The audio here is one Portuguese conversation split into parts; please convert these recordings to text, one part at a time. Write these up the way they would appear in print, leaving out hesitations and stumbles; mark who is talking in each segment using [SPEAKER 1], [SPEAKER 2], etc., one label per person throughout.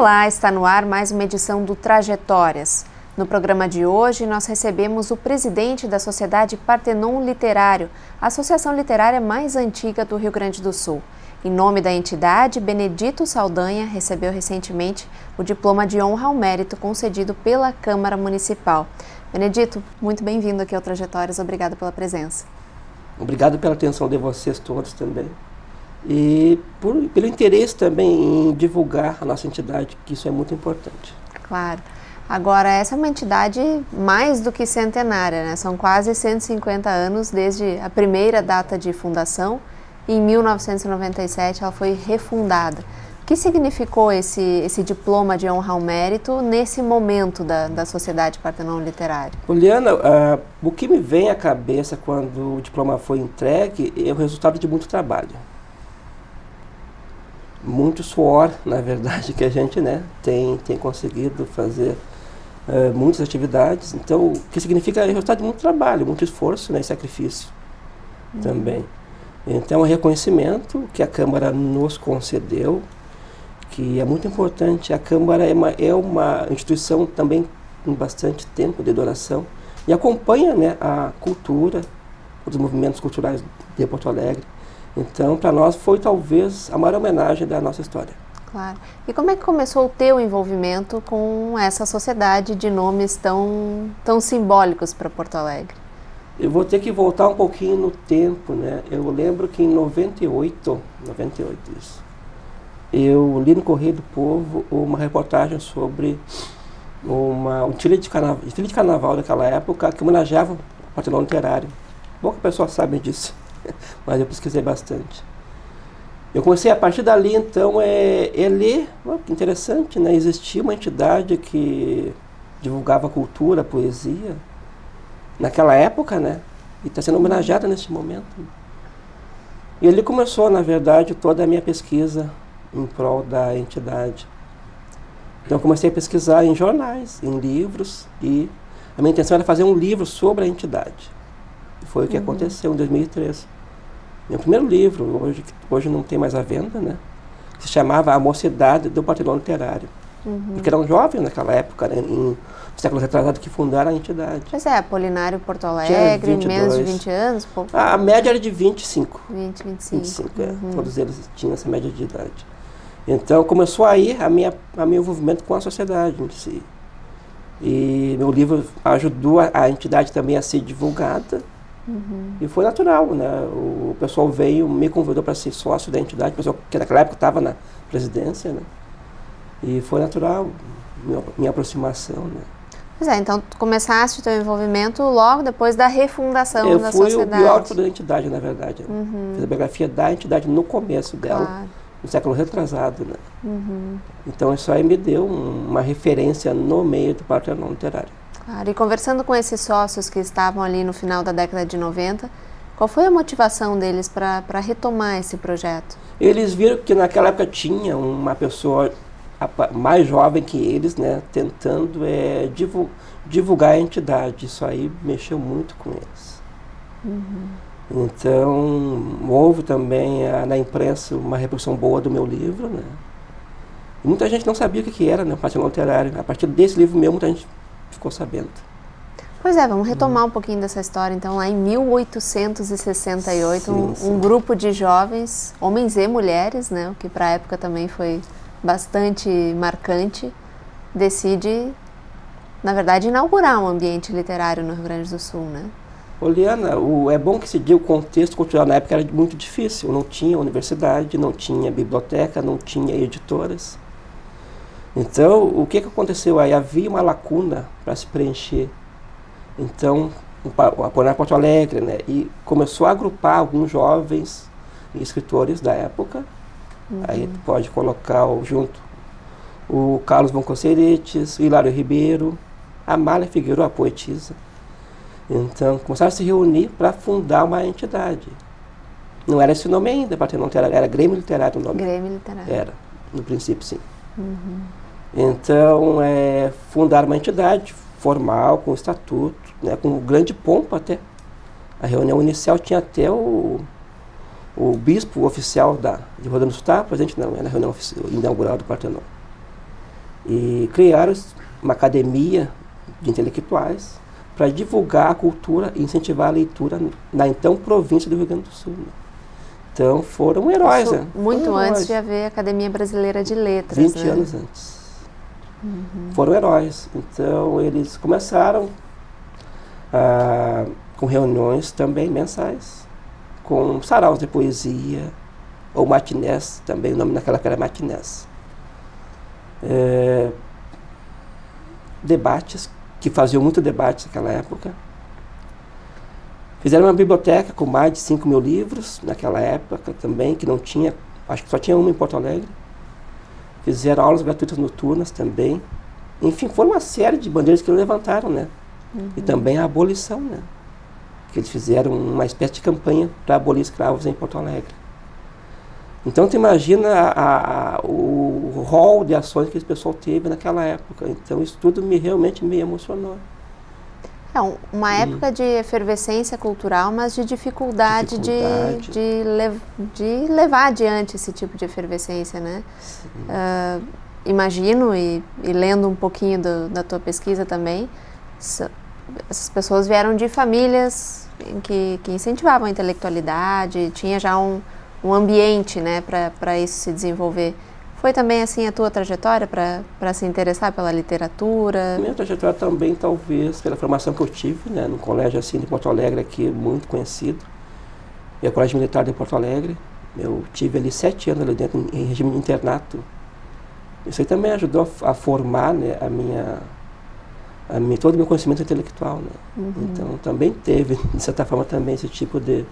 [SPEAKER 1] Olá, está no ar mais uma edição do Trajetórias. No programa de hoje, nós recebemos o presidente da Sociedade Partenon Literário, a associação literária mais antiga do Rio Grande do Sul. Em nome da entidade, Benedito Saldanha recebeu recentemente o diploma de honra ao mérito concedido pela Câmara Municipal. Benedito, muito bem-vindo aqui ao Trajetórias, obrigado pela presença.
[SPEAKER 2] Obrigado pela atenção de vocês todos também. E pelo interesse também em divulgar a nossa entidade, que isso é muito importante.
[SPEAKER 1] Claro. Agora, essa é uma entidade mais do que centenária, né? São quase 150 anos desde a primeira data de fundação. E em 1997 ela foi refundada. O que significou esse diploma de honra ao mérito nesse momento da Sociedade Partenon Literária?
[SPEAKER 2] Poliana, o que me vem à cabeça quando o diploma foi entregue é o resultado de muito trabalho. Muito suor, na verdade, que a gente tem conseguido fazer muitas atividades. Então, o que significa é o resultado de muito trabalho, muito esforço e sacrifício também. Então, é um reconhecimento que a Câmara nos concedeu, que é muito importante. A Câmara é uma instituição também com bastante tempo de duração e acompanha a cultura, os movimentos culturais de Porto Alegre. Então, para nós foi talvez a maior homenagem da nossa história.
[SPEAKER 1] Claro. E como é que começou o teu envolvimento com essa sociedade de nomes tão simbólicos para Porto Alegre?
[SPEAKER 2] Eu vou ter que voltar um pouquinho no tempo, Eu lembro que em 98 isso, eu li no Correio do Povo uma reportagem sobre um desfile de carnaval daquela época que homenageava o Partenon Literário. Poucas pessoas sabem disso, mas eu pesquisei bastante. Eu comecei a partir dali, então, ler, que interessante, existia uma entidade que divulgava cultura, poesia, naquela época, e está sendo homenageada neste momento. E ali começou, na verdade, toda a minha pesquisa em prol da entidade. Então, eu comecei a pesquisar em jornais, em livros, e a minha intenção era fazer um livro sobre a entidade. E foi o que aconteceu em 2013. Meu primeiro livro, hoje não tem mais à venda, se chamava A Mocidade do Partenon Literário. Porque era um jovem naquela época, no século retrasado, que fundaram a entidade.
[SPEAKER 1] Pois é, Apolinário Porto Alegre, menos de 20 anos?
[SPEAKER 2] A média era de 25.
[SPEAKER 1] 25.
[SPEAKER 2] Todos eles tinham essa média de idade. Então começou aí meu envolvimento com a sociedade em si. E meu livro ajudou a entidade também a ser divulgada. E foi natural, O pessoal veio, me convidou para ser sócio da entidade, o pessoal que naquela época estava na presidência, E foi natural minha aproximação,
[SPEAKER 1] Pois é, então tu começaste o teu envolvimento logo depois da refundação da sociedade.
[SPEAKER 2] Eu fui o biógrafo da entidade, na verdade. Fiz a biografia da entidade no começo dela, no século retrasado, Então isso aí me deu uma referência no meio do Partenon Literário.
[SPEAKER 1] Claro, e conversando com esses sócios que estavam ali no final da década de 90, qual foi a motivação deles para retomar esse projeto?
[SPEAKER 2] Eles viram que naquela época tinha uma pessoa mais jovem que eles, tentando divulgar a entidade. Isso aí mexeu muito com eles. Então, houve também na imprensa uma repercussão boa do meu livro, E muita gente não sabia o que era, o Partenon Literário. A partir desse livro meu, muita gente ficou sabendo.
[SPEAKER 1] Pois é, vamos retomar um pouquinho dessa história. Então, lá em 1868, um grupo de jovens, homens e mulheres, o que para a época também foi bastante marcante, decide, na verdade, inaugurar um ambiente literário no Rio Grande do Sul,
[SPEAKER 2] Poliana, é bom que se diga o contexto cultural na época era muito difícil. Não tinha universidade, não tinha biblioteca, não tinha editoras. Então, o que aconteceu aí? Havia uma lacuna para se preencher. Então, o Apolinário Porto Alegre, e começou a agrupar alguns jovens escritores da época. Aí pode colocar junto o Carlos Boncoceretes, o Hilário Ribeiro, a Mália Figueiredo, a poetisa. Então, começaram a se reunir para fundar uma entidade. Não era esse nome ainda, Partenon Literário, era Grêmio Literário o nome.
[SPEAKER 1] Grêmio Literário.
[SPEAKER 2] Era, no princípio, sim. Então, fundaram uma entidade formal, com estatuto, com grande pompa até. A reunião inicial tinha até o bispo oficial de Rodando Sutá, presente na reunião inaugural do Partenon. E criaram uma academia de intelectuais para divulgar a cultura e incentivar a leitura na então província do Rio Grande do Sul. Né? Então foram heróis.
[SPEAKER 1] Isso
[SPEAKER 2] né?
[SPEAKER 1] muito
[SPEAKER 2] foram
[SPEAKER 1] antes
[SPEAKER 2] heróis.
[SPEAKER 1] de haver a Academia Brasileira de Letras.
[SPEAKER 2] 20
[SPEAKER 1] né?
[SPEAKER 2] anos antes. Foram heróis. Então eles começaram com reuniões também mensais, com saraus de poesia, ou matinés, também o nome naquela época era matinés. Debates, que faziam muito debate naquela época. Fizeram uma biblioteca com mais de 5 mil livros naquela época também, que não tinha, acho que só tinha uma em Porto Alegre. Fizeram aulas gratuitas noturnas também. Enfim, foram uma série de bandeiras que eles levantaram, né? E também a abolição, né? Que eles fizeram uma espécie de campanha para abolir escravos em Porto Alegre. Então, tu imagina o rol de ações que esse pessoal teve naquela época. Então, isso tudo realmente me emocionou.
[SPEAKER 1] É uma época de efervescência cultural, mas de dificuldade. De levar adiante esse tipo de efervescência, né? Imagino, e lendo um pouquinho da tua pesquisa também, essas pessoas vieram de famílias que incentivavam a intelectualidade, tinha já um ambiente, né, para isso se desenvolver. Foi também assim a tua trajetória para se interessar pela literatura?
[SPEAKER 2] Minha trajetória também, talvez, pela formação que eu tive, né, no colégio assim de Porto Alegre, aqui muito conhecido, e o Colégio Militar de Porto Alegre. Eu tive ali 7 anos ali dentro, em regime de internato. Isso aí também ajudou a formar, né, todo o meu conhecimento intelectual. Né? Então, também teve, de certa forma, também esse tipo de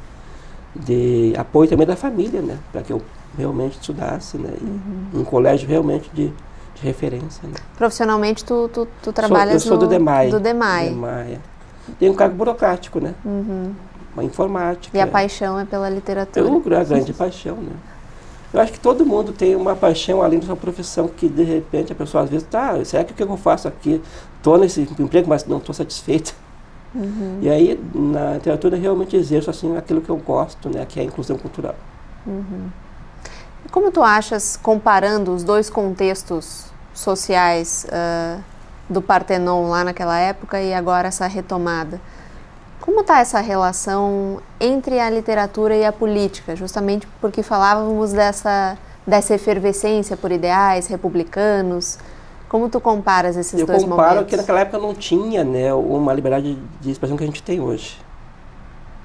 [SPEAKER 2] apoio também da família, né, para que eu realmente estudasse, né, em um colégio realmente de referência. Né.
[SPEAKER 1] Profissionalmente, tu trabalhas
[SPEAKER 2] eu sou do DEMAI.
[SPEAKER 1] Do DEMAI.
[SPEAKER 2] Tem um cargo burocrático, né, uma informática.
[SPEAKER 1] E a paixão é pela literatura.
[SPEAKER 2] A grande paixão, né. Eu acho que todo mundo tem uma paixão além da sua profissão, que de repente a pessoa às vezes, será que o que eu faço aqui? Estou nesse emprego, mas não estou satisfeita. E aí, na literatura, eu realmente exerço assim, aquilo que eu gosto, né, que é a inclusão cultural.
[SPEAKER 1] E como tu achas, comparando os dois contextos sociais do Partenon lá naquela época e agora essa retomada, como está essa relação entre a literatura e a política? Justamente porque falávamos dessa efervescência por ideais republicanos. Como tu comparas esses dois momentos? Eu comparo
[SPEAKER 2] que naquela época não tinha, né, uma liberdade de expressão que a gente tem hoje.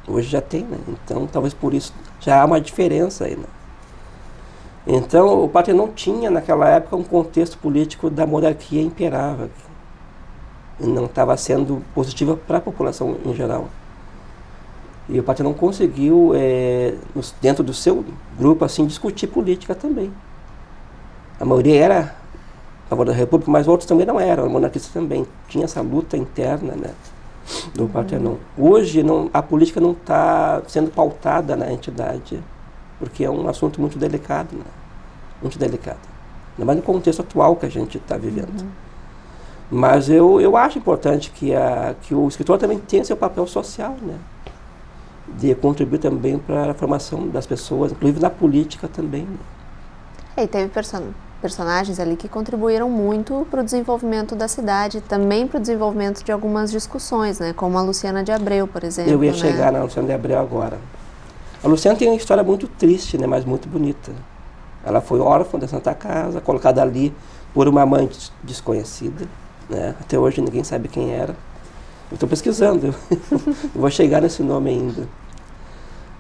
[SPEAKER 2] Hoje já tem, né? Então talvez por isso já há uma diferença aí, né? Então o Partenon tinha naquela época um contexto político da monarquia imperava. Não estava sendo positiva para a população em geral. E o Partenon conseguiu, dentro do seu grupo, assim, discutir política também. A maioria era a favor da República, mas outros também não eram, monarquistas também. Tinha essa luta interna, né, do Partenon. Hoje a política não está sendo pautada na entidade, porque é um assunto muito delicado, né? Muito delicado. Ainda mais no contexto atual que a gente está vivendo. Mas eu acho importante que o escritor também tenha seu papel social, né? De contribuir também para a formação das pessoas, inclusive na política também. Né?
[SPEAKER 1] E teve personagens ali que contribuíram muito para o desenvolvimento da cidade, também para o desenvolvimento de algumas discussões, né? Como a Luciana de Abreu, por exemplo.
[SPEAKER 2] Eu ia chegar na Luciana de Abreu agora. A Luciana tem uma história muito triste, né? Mas muito bonita. Ela foi órfã da Santa Casa, colocada ali por uma mãe desconhecida. Né? Até hoje ninguém sabe quem era. Eu estou pesquisando, eu vou chegar nesse nome ainda.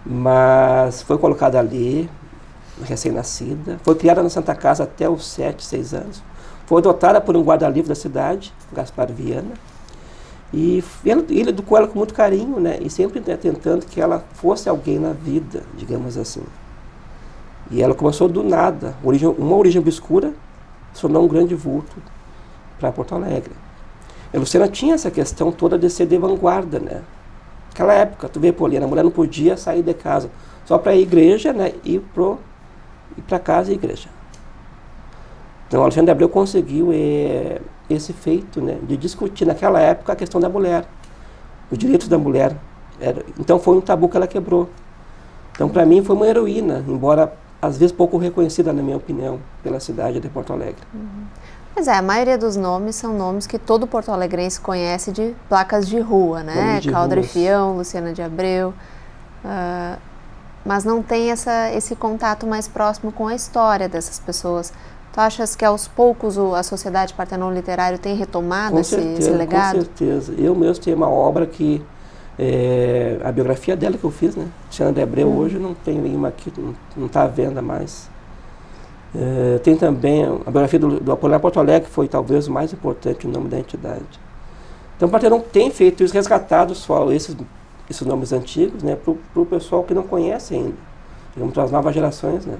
[SPEAKER 2] Mas foi colocada ali, recém-nascida, foi criada na Santa Casa até os 7, 6 anos. Foi adotada por um guarda-livre da cidade, Gaspar Viana, e ele educou ela com muito carinho, né? E sempre tentando que ela fosse alguém na vida, digamos assim. E ela começou do nada, uma origem obscura, se tornou um grande vulto para Porto Alegre. A Luciana tinha essa questão toda de ser de vanguarda, né? Naquela época, tu vê, Poliana, a mulher não podia sair de casa só para ir à igreja, né? Ir para casa e igreja. Então, a Luciana de Abreu conseguiu esse feito, né? De discutir naquela época a questão da mulher, os direitos da mulher. Então, foi um tabu que ela quebrou. Então, para mim, foi uma heroína, embora às vezes pouco reconhecida, na minha opinião, pela cidade de Porto Alegre.
[SPEAKER 1] Pois é, a maioria dos nomes são nomes que todo porto-alegrense conhece de placas de rua, né? Calder e Fião, Luciana de Abreu, mas não tem esse contato mais próximo com a história dessas pessoas. Tu achas que aos poucos a Sociedade Partenon Literário tem retomado esse legado?
[SPEAKER 2] Com certeza. Eu mesmo tenho uma obra que, a biografia dela que eu fiz, né? Luciana de Abreu, hoje não tenho nenhuma aqui, não está à venda mais. Tem também a biografia do Apolinário Porto Alegre, que foi talvez o mais importante, o nome da entidade. Então o Partenon tem feito isso, resgatado só esses nomes antigos, né, para o pessoal que não conhece ainda, digamos, para as novas gerações, né.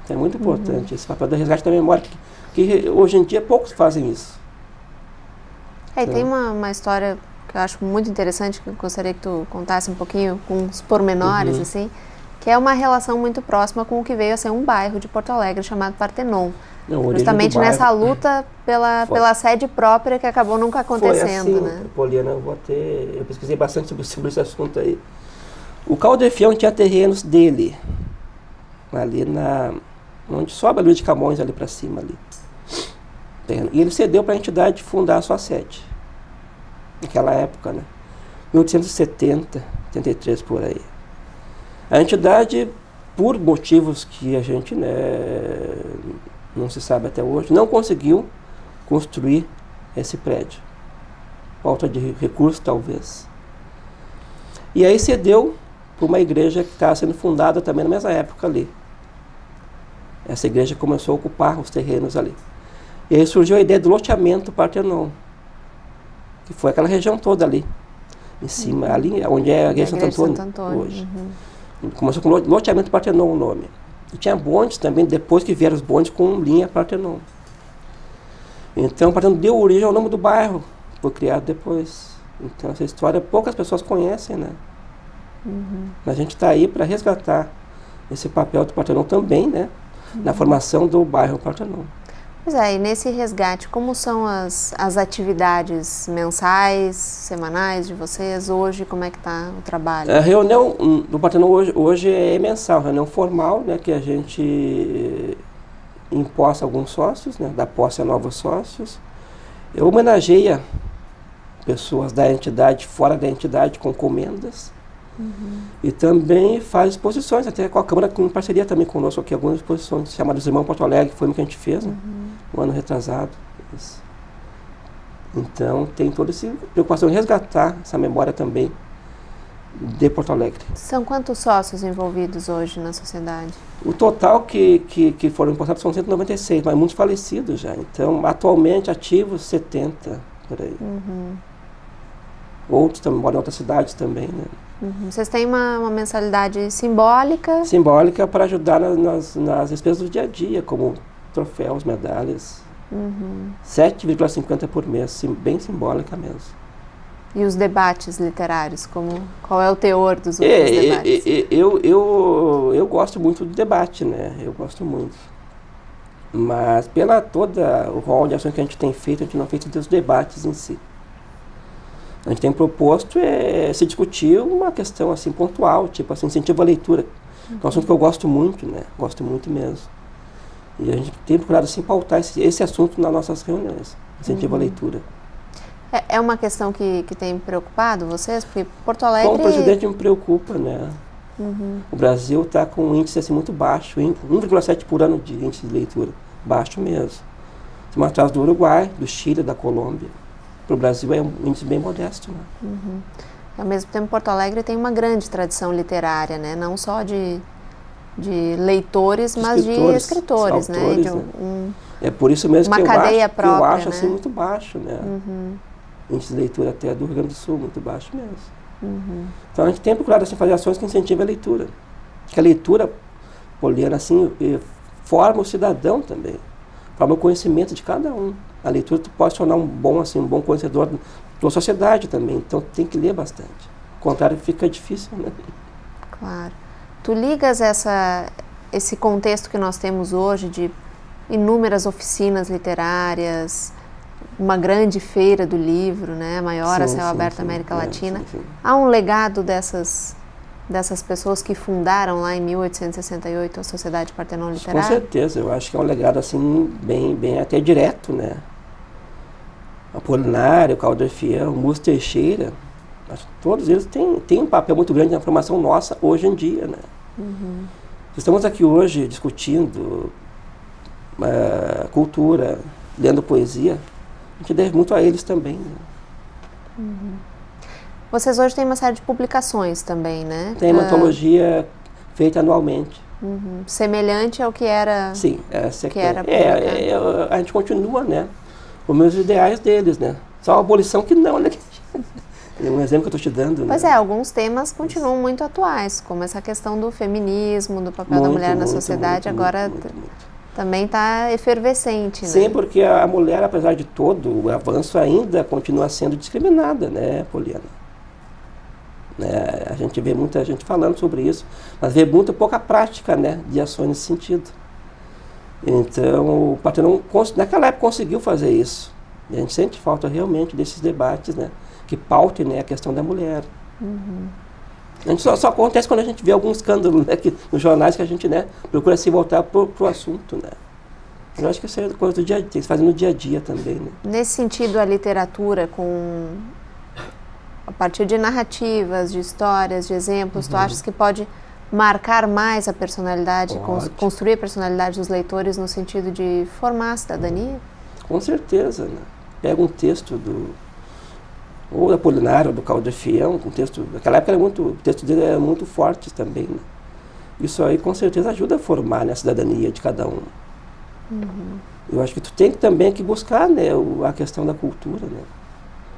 [SPEAKER 2] Então é muito importante esse papel do resgate da memória, que hoje em dia poucos fazem isso.
[SPEAKER 1] E tem uma história que eu acho muito interessante, que eu gostaria que tu contasse um pouquinho, com os pormenores, assim, que é uma relação muito próxima com o que veio a ser um bairro de Porto Alegre chamado Partenon. Justamente nessa luta pela sede própria que acabou nunca acontecendo,
[SPEAKER 2] foi assim,
[SPEAKER 1] né?
[SPEAKER 2] Poliana, eu pesquisei bastante sobre esse assunto aí. O Calder e Fião tinha terrenos dele, ali onde sobe a Luiz de Camões, ali para cima. Ali. E ele cedeu para a entidade fundar a sua sede, naquela época, né? 1870, 73 por aí. A entidade, por motivos que a gente, né, não se sabe até hoje, não conseguiu construir esse prédio. Falta de recursos, talvez. E aí cedeu para uma igreja que estava sendo fundada também na mesma época ali. Essa igreja começou a ocupar os terrenos ali. E aí surgiu a ideia do loteamento Partenon, que foi aquela região toda ali, em cima, ali onde é a igreja de Santo Antônio hoje. Começou com loteamento Partenon o nome. E tinha bondes também, depois que vieram os bondes com linha Partenon. Então o Partenon deu origem ao nome do bairro, foi criado depois. Então essa história poucas pessoas conhecem, né? Mas a gente está aí para resgatar esse papel do Partenon também, né? Na formação do bairro Partenon.
[SPEAKER 1] Pois é, e nesse resgate, como são as atividades mensais, semanais de vocês hoje? Como é que está o trabalho?
[SPEAKER 2] A reunião do Partenon hoje é mensal, reunião formal, né, que a gente imposta alguns sócios, né, dá posse a novos sócios. Eu homenageia pessoas da entidade, fora da entidade, com comendas. E também faz exposições, até com a Câmara, com parceria também conosco aqui, algumas exposições, chamadas Irmão Porto Alegre, que foi uma que a gente fez, né? Um ano retrasado. Isso. Então tem toda essa preocupação em resgatar essa memória também de Porto Alegre.
[SPEAKER 1] São quantos sócios envolvidos hoje na sociedade?
[SPEAKER 2] O total que foram empossados são 196, mas muitos falecidos já. Então, atualmente ativos 70, por aí. Outros também moram em outras cidades também, né?
[SPEAKER 1] Vocês têm uma mensalidade simbólica?
[SPEAKER 2] Simbólica para ajudar nas despesas do dia a dia, como troféus, medalhas. 7,50 por mês, bem simbólica mesmo.
[SPEAKER 1] E os debates literários, qual é o teor dos outros debates?
[SPEAKER 2] Eu gosto muito do debate, né? Eu gosto muito. Mas pela toda o rol de ações que a gente tem feito, a gente não fez dos debates em si. A gente tem proposto se discutir uma questão assim pontual, tipo assim, incentivo à leitura. É um assunto que eu gosto muito, né? Gosto muito mesmo. E a gente tem procurado assim pautar esse assunto nas nossas reuniões, incentivo à leitura.
[SPEAKER 1] É uma questão que tem preocupado vocês? Porque Porto Alegre...
[SPEAKER 2] Como presidente me preocupa, né? O Brasil está com um índice assim muito baixo, 1,7 por ano de índice de leitura. Baixo mesmo. Estamos atrás do Uruguai, do Chile, da Colômbia. Para o Brasil é um índice bem modesto, né?
[SPEAKER 1] Ao mesmo tempo, Porto Alegre tem uma grande tradição literária, né? Não só de leitores, mas de escritores,
[SPEAKER 2] autores,
[SPEAKER 1] né?
[SPEAKER 2] É por isso mesmo
[SPEAKER 1] que eu
[SPEAKER 2] acho
[SPEAKER 1] né?
[SPEAKER 2] assim muito baixo, né? Índice de leitura até do Rio Grande do Sul, muito baixo mesmo. Então a gente tem procurado assim, fazer ações que incentivem a leitura. Porque a leitura, Poliana, assim, forma o cidadão também, forma o conhecimento de cada um. A leitura tu pode tornar um bom conhecedor da sociedade também, então tem que ler bastante. O contrário fica difícil, né?
[SPEAKER 1] Claro. Tu ligas esse contexto que nós temos hoje de inúmeras oficinas literárias, uma grande feira do livro, né, a maior a céu aberto da América Latina, há um legado dessas pessoas que fundaram lá em 1868 a Sociedade Partenon Literária?
[SPEAKER 2] Com certeza, eu acho que é um legado assim bem até direto, né? Apolinário, Calder Fiel, Múcio Teixeira, acho que todos eles têm um papel muito grande na formação nossa hoje em dia, né? Estamos aqui hoje discutindo cultura, lendo poesia, a gente deve muito a eles também, né?
[SPEAKER 1] Vocês hoje têm uma série de publicações também, né?
[SPEAKER 2] Tem uma antologia feita anualmente.
[SPEAKER 1] Semelhante ao que era.
[SPEAKER 2] Sim, essa
[SPEAKER 1] que era
[SPEAKER 2] a gente continua, né? Os meus ideais deles, né? Só a abolição que não, né? É um exemplo que eu estou te dando.
[SPEAKER 1] Pois
[SPEAKER 2] né?
[SPEAKER 1] Alguns temas continuam muito atuais, como essa questão do feminismo, do papel da mulher na sociedade, agora também está efervescente, né?
[SPEAKER 2] Sim, porque a mulher, apesar de todo o avanço, ainda continua sendo discriminada, né, Poliana? Né? A gente vê muita gente falando sobre isso, mas vê muito pouca prática, né, de ações nesse sentido. Então, o Partenon, naquela época, conseguiu fazer isso. E a gente sente falta realmente desses debates, né, que pautem, né, a questão da mulher. A gente só acontece quando a gente vê algum escândalo, né, nos jornais que a gente, né, procura se voltar pro assunto, né. Eu acho que isso é coisa do dia a dia, tem que se fazer no dia a dia também, né.
[SPEAKER 1] Nesse sentido, a literatura, a partir de narrativas, de histórias, de exemplos, tu achas que pode marcar mais a personalidade, construir a personalidade dos leitores no sentido de formar a cidadania?
[SPEAKER 2] Com certeza, né. Pega um texto ou do Apolinário, ou do Calder Fiel, um texto, naquela época o texto dele era muito forte também, né. Isso aí com certeza ajuda a formar, né, a cidadania de cada um. Eu acho que tu tem também que buscar, né, a questão da cultura, né.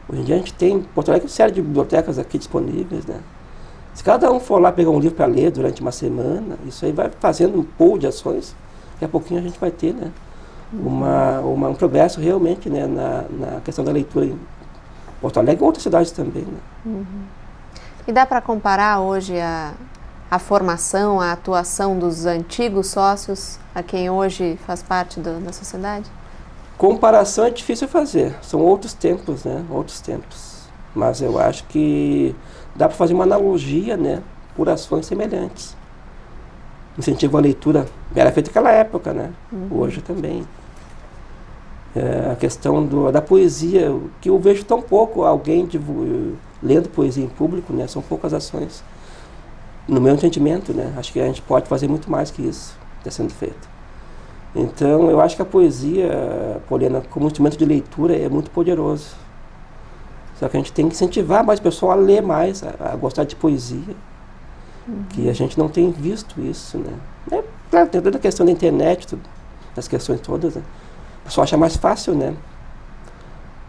[SPEAKER 2] Hoje em dia a gente tem, em Porto Alegre, uma série de bibliotecas aqui disponíveis, né. Se cada um for lá pegar um livro para ler durante uma semana, isso aí vai fazendo um pool de ações, daqui a pouquinho a gente vai ter, né, um progresso realmente, né, na questão da leitura em Porto Alegre e outras cidades também, né.
[SPEAKER 1] E dá para comparar hoje a formação, a atuação dos antigos sócios a quem hoje faz parte da sociedade?
[SPEAKER 2] Comparação é difícil fazer, são outros tempos, né, outros tempos. Mas eu acho que dá para fazer uma analogia, né, por ações semelhantes. Incentivo à leitura era feito naquela época, né, hoje também. A questão da poesia, que eu vejo tão pouco alguém lendo poesia em público, né, são poucas ações. No meu entendimento, né, acho que a gente pode fazer muito mais que isso está sendo feito. Então, eu acho que a poesia, Poliana, como instrumento de leitura, é muito poderoso. Só que a gente tem que incentivar mais o pessoal a ler mais, a gostar de poesia. Que a gente não tem visto isso, né. Claro, tem toda a questão da internet, das questões todas, né. O pessoal acha mais fácil, né.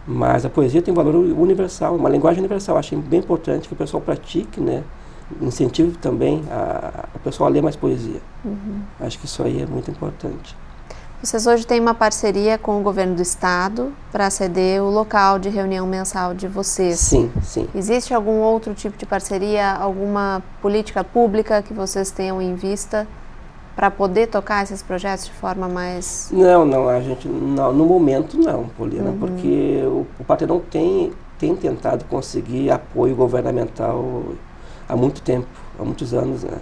[SPEAKER 2] Mas a poesia tem um valor universal, uma linguagem universal. Acho bem importante que o pessoal pratique, né. Incentive também o pessoal a ler mais poesia. Acho que isso aí é muito importante.
[SPEAKER 1] Vocês hoje têm uma parceria com o governo do estado para ceder o local de reunião mensal de vocês.
[SPEAKER 2] Sim, sim.
[SPEAKER 1] Existe algum outro tipo de parceria, alguma política pública que vocês tenham em vista para poder tocar esses projetos de forma mais...
[SPEAKER 2] Não, a gente, não, no momento não, Poliana, porque o Partenon tem tentado conseguir apoio governamental há muito tempo, há muitos anos, né?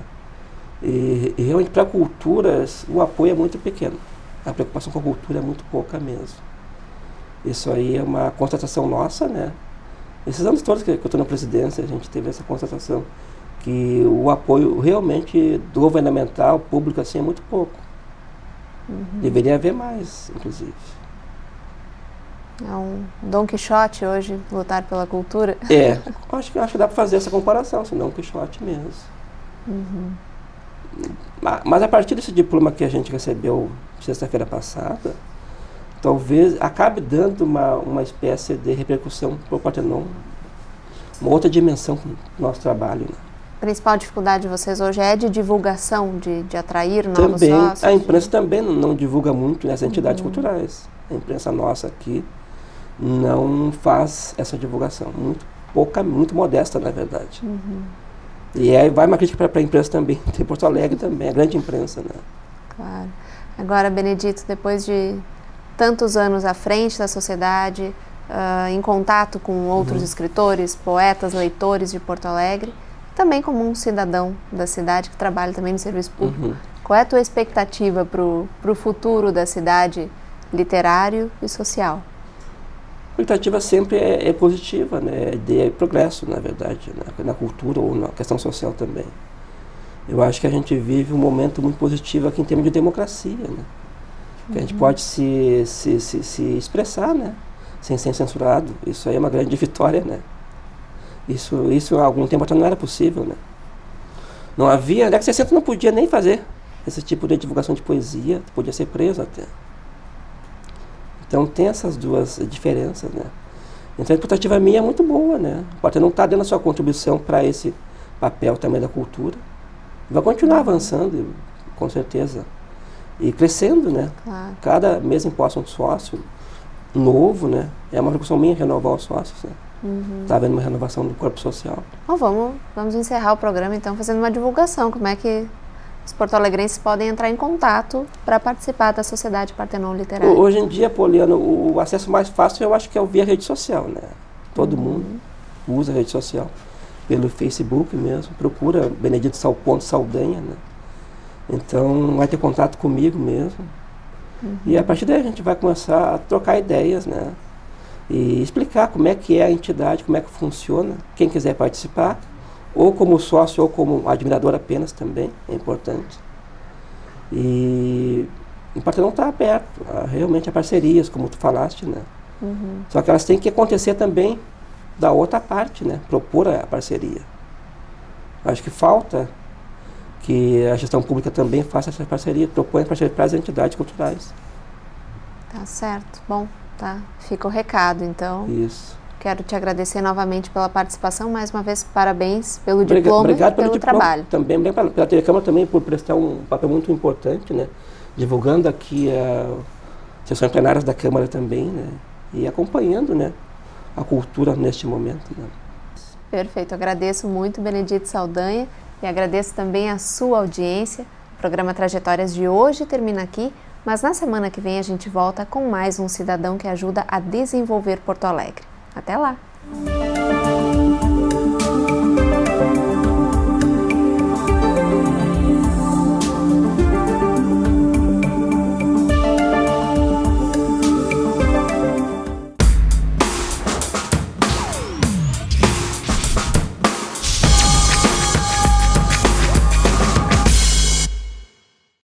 [SPEAKER 2] E realmente para culturas o apoio é muito pequeno. A preocupação com a cultura é muito pouca mesmo. Isso aí é uma constatação nossa, né? Esses anos todos que eu estou na presidência, a gente teve essa constatação que o apoio realmente do governamental, público, assim, é muito pouco. Deveria haver mais, inclusive.
[SPEAKER 1] É um Dom Quixote hoje, lutar pela cultura?
[SPEAKER 2] Acho que dá para fazer essa comparação, assim, Dom Quixote mesmo. Mas a partir desse diploma que a gente recebeu sexta-feira passada, talvez acabe dando uma espécie de repercussão para o Partenon, uma outra dimensão para o nosso trabalho, né?
[SPEAKER 1] A principal dificuldade de vocês hoje é de divulgação, de atrair novos sócios?
[SPEAKER 2] A imprensa também não divulga muito nessas entidades culturais. A imprensa nossa aqui não faz essa divulgação, muito pouca, muito modesta, na verdade. E aí vai uma crítica para a imprensa também, tem Porto Alegre também, a grande imprensa, né?
[SPEAKER 1] Claro. Agora, Benedito, depois de tantos anos à frente da sociedade, em contato com outros escritores, poetas, leitores de Porto Alegre, também como um cidadão da cidade que trabalha também no serviço público, qual é a tua expectativa para o futuro da cidade literário e social?
[SPEAKER 2] A expectativa sempre é positiva, né? De progresso, na verdade, né? Na cultura ou na questão social também. Eu acho que a gente vive um momento muito positivo aqui em termos de democracia, né? Que a gente pode se expressar, né? Sem ser censurado. Isso aí é uma grande vitória, né? Isso há algum tempo atrás não era possível, né? Não havia, na década de 60 não podia nem fazer esse tipo de divulgação de poesia, podia ser preso até. Então tem essas duas diferenças, né? Então a expectativa minha é muito boa, né? O Partenon está dando a sua contribuição para esse papel também da cultura. Vai continuar avançando, com certeza. E crescendo, né?
[SPEAKER 1] Claro.
[SPEAKER 2] Cada mês imposta um sócio novo, né? É uma preocupação minha renovar os sócios, né? Está havendo uma renovação do corpo social.
[SPEAKER 1] Bom, vamos encerrar o programa então fazendo uma divulgação. Como é que os porto-alegrenses podem entrar em contato para participar da Sociedade Partenon Literária?
[SPEAKER 2] Hoje em dia, Poliana, o acesso mais fácil eu acho que é via rede social, né? Todo mundo usa a rede social. Pelo Facebook mesmo, procura Benedito Saldanha, né? Então vai ter contato comigo mesmo. E a partir daí a gente vai começar a trocar ideias, né? E explicar como é que é a entidade, como é que funciona. Quem quiser participar, ou como sócio ou como admirador apenas também, é importante. E o Partenon está aberto realmente a parcerias, como tu falaste, né? Só que elas têm que acontecer também da outra parte, né? Propor a parceria. Acho que falta que a gestão pública também faça essa parceria, propõe parceria para as entidades culturais.
[SPEAKER 1] Tá certo. Bom, tá. Fica o recado, então.
[SPEAKER 2] Isso.
[SPEAKER 1] Quero te agradecer novamente pela participação, mais uma vez, parabéns pelo diploma
[SPEAKER 2] Obrigado
[SPEAKER 1] e pelo trabalho.
[SPEAKER 2] Também, pela TV Câmara também por prestar um papel muito importante, né? Divulgando aqui as sessões plenárias da Câmara também, né? E acompanhando, né? A cultura neste momento, né?
[SPEAKER 1] Perfeito, agradeço muito, Benedito Saldanha, e agradeço também a sua audiência. O programa Trajetórias de hoje termina aqui, mas na semana que vem a gente volta com mais um cidadão que ajuda a desenvolver Porto Alegre. Até lá!